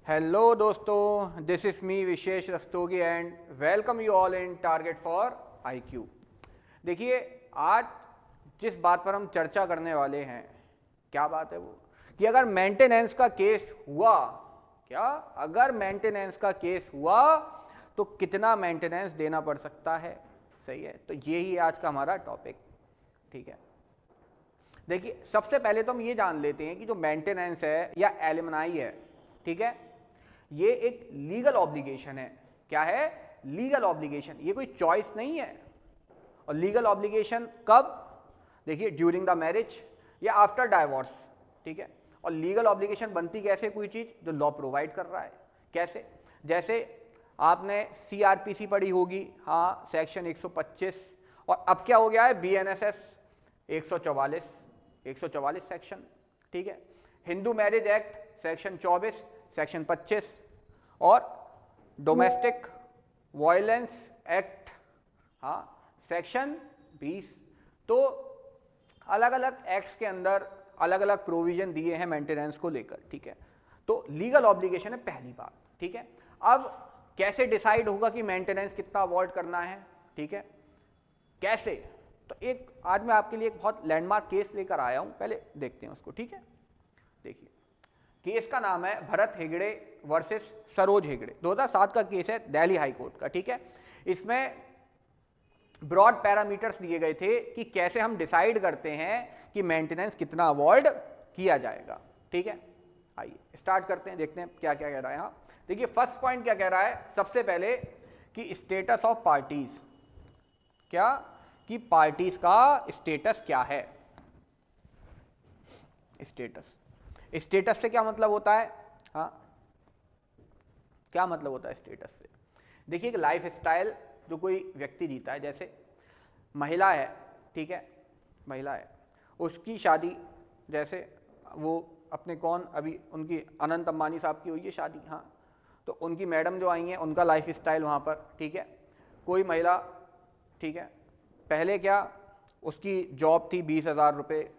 Hello दोस्तों, this is me Vishesh Rastogi and welcome you all in target for IQ. देखिए, आज जिस बात पर हम चर्चा करने वाले हैं, क्या बात है वो कि अगर मेंटेनेंस का केस हुआ, अगर मेंटेनेंस का केस हुआ तो कितना मेंटेनेंस देना पड़ सकता है। सही है, तो यही आज का हमारा टॉपिक। ठीक है, देखिए सबसे पहले तो हम ये जान लेते हैं कि जो मेंटेनेंस है या एलिमनाई है, ठीक है, ये एक लीगल ऑब्लिगेशन है। क्या है? Legal obligation. ये कोई चॉइस नहीं है। और लीगल ऑब्लिगेशन कब? देखिए, ड्यूरिंग द मैरिज या आफ्टर डाइवोर्स। ठीक है, और लीगल ऑब्लिगेशन बनती कैसे? कोई चीज जो लॉ प्रोवाइड कर रहा है। कैसे? जैसे आपने सीआरपीसी पढ़ी होगी, हाँ, सेक्शन 125, और अब क्या हो गया है, बीएनएसएस 144 सेक्शन। ठीक है, Hindu marriage act section 24, section 25, और डोमेस्टिक वायलेंस एक्ट, हाँ, सेक्शन 20। तो अलग अलग एक्ट्स के अंदर अलग अलग प्रोविजन दिए हैं मेंटेनेंस को लेकर। ठीक है, तो लीगल ऑब्लिगेशन है पहली बात। ठीक है, अब कैसे डिसाइड होगा कि मेंटेनेंस कितना अवॉइड करना है? ठीक है, कैसे? तो एक आज मैं आपके लिए एक बहुत लैंडमार्क केस लेकर आया हूं, पहले देखते हैं उसको। ठीक है, देखिए केस का नाम है भरत हेगड़े वर्सेस सरोज हेगड़े। 2007 का केस है, दिल्ली हाई कोर्ट का। ठीक है, इसमें ब्रॉड पैरामीटर्स दिए गए थे कि कैसे हम डिसाइड करते हैं कि मेंटेनेंस कितना अवॉइड किया जाएगा। ठीक है, आइए स्टार्ट करते हैं, देखते हैं क्या क्या कह रहा है। यहाँ देखिए, फर्स्ट पॉइंट क्या कह रहा है, सबसे पहले कि स्टेटस ऑफ पार्टीज, क्या कि पार्टीज का स्टेटस क्या है। स्टेटस से क्या मतलब होता है? हाँ, क्या मतलब होता है स्टेटस से? देखिए, एक लाइफ स्टाइल जो कोई व्यक्ति जीता है, जैसे महिला है, ठीक है, महिला है, उसकी शादी, जैसे वो अपने कौन, अभी उनकी अनंत अंबानी साहब की हुई है शादी, हाँ, तो उनकी मैडम जो आई हैं, उनका लाइफ स्टाइल वहाँ पर। ठीक है, कोई महिला, ठीक है, पहले क्या उसकी जॉब थी 20,000 रुपये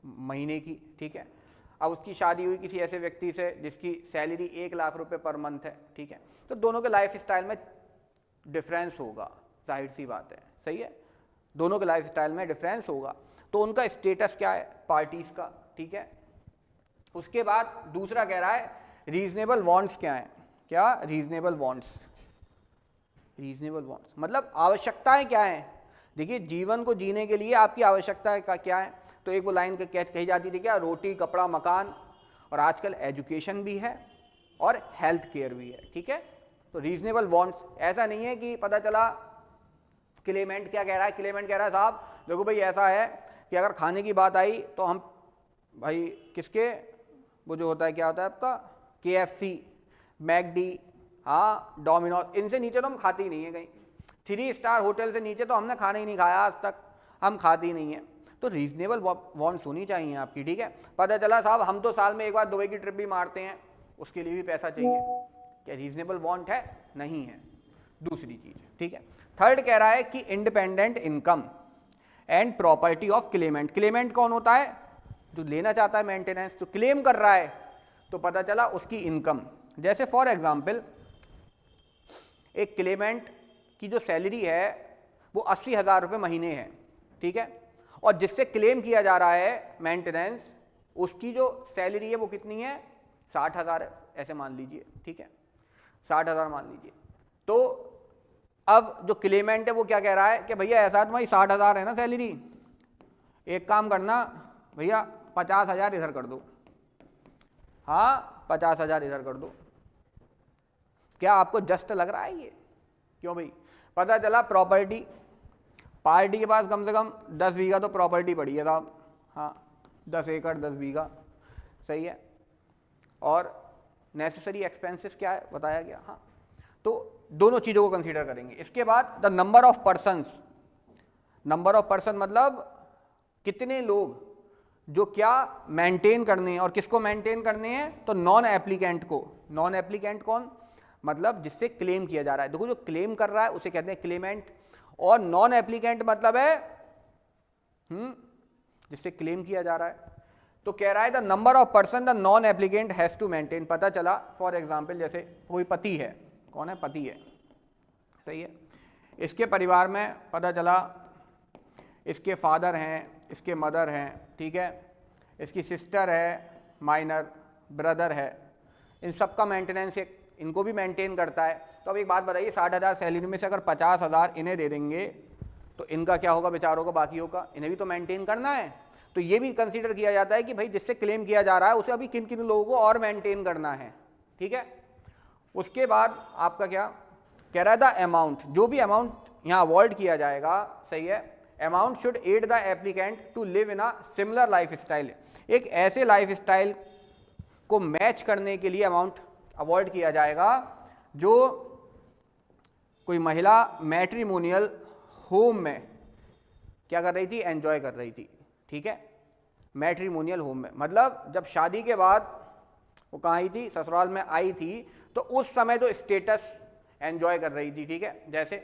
महीने की। ठीक है, अब उसकी शादी हुई किसी ऐसे व्यक्ति से जिसकी सैलरी 1,00,000 रुपये पर मंथ है। ठीक है, तो दोनों के लाइफ स्टाइल में डिफरेंस होगा, जाहिर सी बात है। सही है, दोनों के लाइफ स्टाइल में डिफरेंस होगा। तो उनका स्टेटस क्या है? पार्टीज का। ठीक है, उसके बाद दूसरा कह रहा है रीजनेबल वांट्स क्या है। क्या? Reasonable wants. रीजनेबल वांट्स मतलब आवश्यकताएं क्या हैं। देखिए, जीवन को जीने के लिए आपकी आवश्यकताएं क्या है? तो एक वो लाइन कही जाती थी, क्या? रोटी, कपड़ा, मकान, और आजकल एजुकेशन भी है और हेल्थ केयर भी है। ठीक है, तो रीजनेबल वांट्स। ऐसा नहीं है कि पता चला क्लेमेंट क्या कह रहा है, क्लेमेंट कह रहा है साहब देखो भाई, ऐसा है कि अगर खाने की बात आई तो हम भाई किसके, वो जो होता है, क्या होता है आपका, KFC, मैकडी, हाँ, डोमिनोज, इनसे नीचे तो हम खाते ही नहीं है। कहीं 3 स्टार होटल से नीचे तो हमने खाना ही नहीं खाया आज तक, हम खाते ही नहीं है। तो रीजनेबल वांट्स होनी चाहिए आपकी। ठीक है, पता चला साहब हम तो साल में एक बार दुबई की ट्रिप भी मारते हैं, उसके लिए भी पैसा चाहिए। क्या रीजनेबल वांट है? नहीं है। दूसरी चीज, ठीक है, थर्ड कह रहा है कि independent income and property of Clement. Clement कौन होता है? जो लेना चाहता है मेंटेनेंस, तो क्लेम कर रहा है, तो पता चला उसकी इनकम। जैसे फॉर एग्जाम्पल, एक क्लेमेंट की जो सैलरी है वो 80,000 रुपये महीने है। ठीक है, और जिससे क्लेम किया जा रहा है मेंटेनेंस, उसकी जो सैलरी है वो कितनी है? 60,000 है, ऐसे मान लीजिए। ठीक है, 60,000 मान लीजिए। तो अब जो क्लेमेंट है वो क्या कह रहा है कि भैया ऐसा तुम्हारी 60,000 है ना सैलरी, एक काम करना भैया 50,000 इधर कर दो। हाँ, 50,000 इधर कर दो। क्या आपको जस्ट लग रहा है ये? क्यों भाई? पता चला प्रॉपर्टी, पार्टी के पास कम से कम 10 बीघा तो प्रॉपर्टी पड़ी है साहब, हाँ, 10 एकड़ 10 बीघा, सही है, और नेसेसरी एक्सपेंसेस क्या है बताया गया। हाँ, तो दोनों चीज़ों को कंसीडर करेंगे। इसके बाद the number of persons. Number of person मतलब कितने लोग जो क्या मेंटेन करने हैं, और किसको मेंटेन करने हैं? तो नॉन एप्लीकेंट को। नॉन एप्लीकेंट कौन? मतलब जिससे क्लेम किया जा रहा है। देखो, जो क्लेम कर रहा है उसे कहते हैं क्लेमेंट, और नॉन एप्लीकेंट मतलब है जिससे क्लेम किया जा रहा है। तो कह रहा है the number of person the non applicant has to maintain. पता चला फॉर एग्जांपल जैसे कोई पति है, कौन है, पति है, सही है, इसके परिवार में पता चला इसके फादर हैं, इसके मदर हैं, ठीक है, इसकी सिस्टर है, माइनर ब्रदर है, इन सब का मेंटेनेंस इनको भी मेंटेन करता है। तो अब एक बात बताइए, 60,000 सैलरी में से अगर 50,000 इन्हें दे देंगे तो इनका क्या होगा बेचारों का, बाकियों का, इन्हें भी तो मेंटेन करना है। तो ये भी कंसीडर किया जाता है कि भाई जिससे क्लेम किया जा रहा है उसे अभी किन किन लोगों को और मेंटेन करना है, ठीक है। उसके बाद आपका क्या कह रहा है, द अमाउंट, जो भी अमाउंट यहाँ अवॉइड किया जाएगा, सही है, amount should add the applicant to live in a similar life style. एक ऐसे लाइफ स्टाइल को मैच करने के लिए अमाउंट अवॉइड किया जाएगा जो कोई महिला मैट्रिमोनियल होम में क्या कर रही थी, एंजॉय कर रही थी, ठीक है। मैट्रिमोनियल होम में मतलब जब शादी के बाद वो कहाँ आई थी, ससुराल में आई थी, तो उस समय जो स्टेटस एंजॉय कर रही थी, ठीक है। जैसे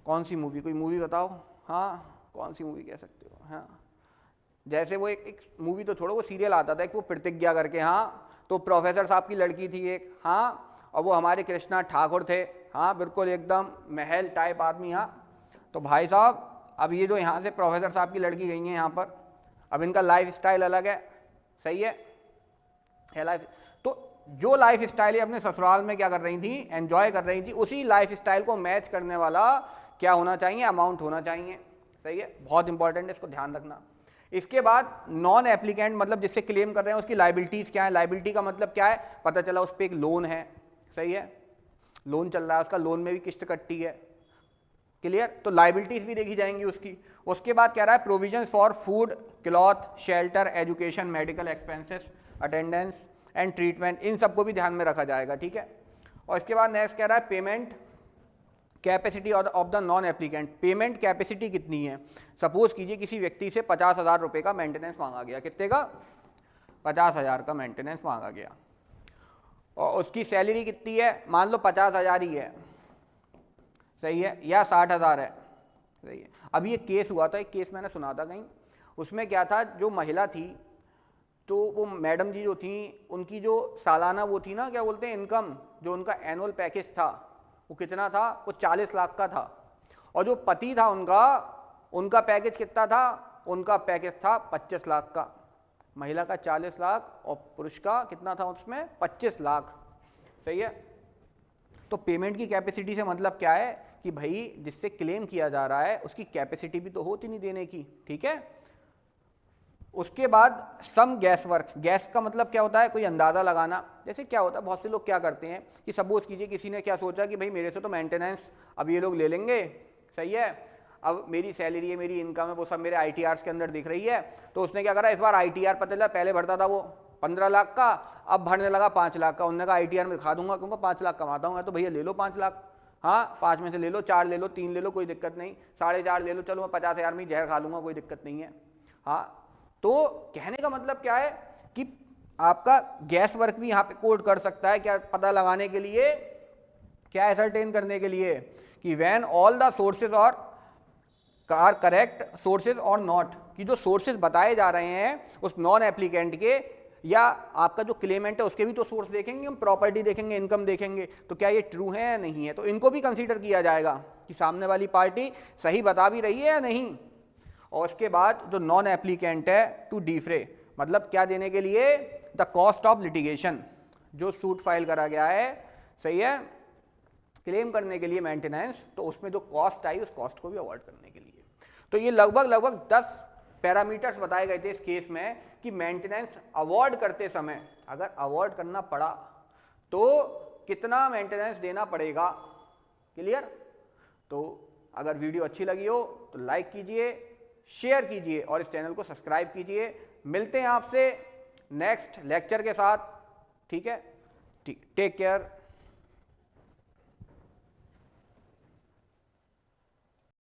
कौन सी मूवी, कोई मूवी बताओ, हाँ कौन सी मूवी कह सकते हो, हाँ जैसे वो एक मूवी तो छोड़ो, वो सीरियल आता था एक, वो प्रतिज्ञा करके, हाँ, तो प्रोफेसर साहब की लड़की थी एक, हाँ, और वो हमारे कृष्णा ठाकुर थे, हाँ बिल्कुल एकदम महल टाइप आदमी, हाँ। तो भाई साहब अब ये जो यहाँ से प्रोफेसर साहब की लड़की गई है यहाँ पर, अब इनका लाइफ स्टाइल अलग है, सही है लाइफ, तो जो लाइफ स्टाइल अपने ससुराल में क्या कर रही थी, एंजॉय कर रही थी, उसी लाइफ स्टाइल को मैच करने वाला क्या होना चाहिए, अमाउंट होना चाहिए, सही है, बहुत इंपॉर्टेंट है, इसको ध्यान रखना। इसके बाद नॉन एप्लीकेंट मतलब जिससे क्लेम कर रहे हैं उसकी लाइबिलिटीज क्या है, लाइबिलिटी का मतलब क्या है, पता चला उस पर एक लोन है, सही है, लोन चल रहा है उसका, लोन में भी किस्त कटती है, क्लियर, तो लाइबिलिटीज भी देखी जाएंगी उसकी। उसके बाद कह रहा है provisions for food, cloth, shelter, education, medical expenses, attendance and treatment, इन सबको भी ध्यान में रखा जाएगा, ठीक है। और इसके बाद नेक्स्ट कह रहा है payment capacity of the non applicant, payment capacity कितनी है। सपोज कीजिए किसी व्यक्ति से 50,000 रुपये का मेंटेनेंस मांगा गया, कितने का, 50,000 का मेंटेनेंस मांगा गया, और उसकी सैलरी कितनी है, मान लो 50,000 ही है, सही है, या 60,000 है, सही है। अभी एक केस हुआ था, एक केस मैंने सुना था कहीं, उसमें क्या था, जो महिला थी तो वो मैडम जी जो थी, उनकी जो सालाना वो थी ना, क्या बोलते हैं, इनकम, जो उनका एनुअल पैकेज था वो कितना था, वो 40 लाख का था, और जो पति था उनका पैकेज कितना था, उनका पैकेज था 25 लाख का, महिला का 40 लाख और पुरुष का कितना था उसमें 25 लाख, सही है। तो पेमेंट की कैपेसिटी से मतलब क्या है कि भाई जिससे क्लेम किया जा रहा है उसकी कैपेसिटी भी तो होती नहीं देने की, ठीक है। उसके बाद सम गैस वर्क, गैस का मतलब क्या होता है, कोई अंदाज़ा लगाना, जैसे क्या होता है बहुत से लोग क्या करते हैं कि सपोज कीजिए किसी ने क्या सोचा कि भाई मेरे से तो मेंटेनेंस अब ये लोग ले लेंगे, सही है, अब मेरी सैलरी है, मेरी इनकम है, वो सब मेरे ITRs के अंदर दिख रही है, तो उसने क्या करा, इस बार ITR पता चला पहले भरता था वो 15 लाख का, अब भरने लगा 5 लाख का, उन्होंने कहा ITR में दिखा दूंगा क्योंकि 5 लाख कमाता हूँ मैं, तो भैया ले लो 5 लाख, हाँ 5 में से ले लो, 4 ले लो, 3 ले लो, कोई दिक्कत नहीं, 4.5 ले लो, चलो मैं 50,000 में जहर खा लूँगा, कोई दिक्कत नहीं है, हाँ। तो कहने का मतलब क्या है कि आपका गैस वर्क भी यहाँ पे कोड कर सकता है, क्या पता लगाने के लिए, क्या एसरटेन करने के लिए कि व्हेन ऑल द सोर्सेज और आर करेक्ट सोर्सेज और नॉट, कि जो सोर्सेज बताए जा रहे हैं उस नॉन एप्लीकेंट के या आपका जो क्लेमेंट है उसके भी तो सोर्स देखेंगे, हम प्रॉपर्टी देखेंगे, इनकम देखेंगे, तो क्या ये ट्रू है या नहीं है, तो इनको भी कंसीडर किया जाएगा कि सामने वाली पार्टी सही बता भी रही है या नहीं। और उसके बाद जो नॉन एप्लीकेंट है टू डिफरे, मतलब क्या देने के लिए, द कॉस्ट ऑफ लिटिगेशन, जो सूट फाइल करा गया है, सही है, क्लेम करने के लिए मेंटेनेंस, तो उसमें जो कॉस्ट आई उस कॉस्ट को भी अवॉइड करने के लिए। तो ये लगभग 10 पैरामीटर्स बताए गए थे इस केस में कि मेंटेनेंस अवॉइड करते समय अगर अवॉइड करना पड़ा तो कितना मेंटेनेंस देना पड़ेगा, क्लियर। तो अगर वीडियो अच्छी लगी हो तो लाइक कीजिए, शेयर कीजिए और इस चैनल को सब्सक्राइब कीजिए। मिलते हैं आपसे नेक्स्ट लेक्चर के साथ, ठीक है, टेक केयर।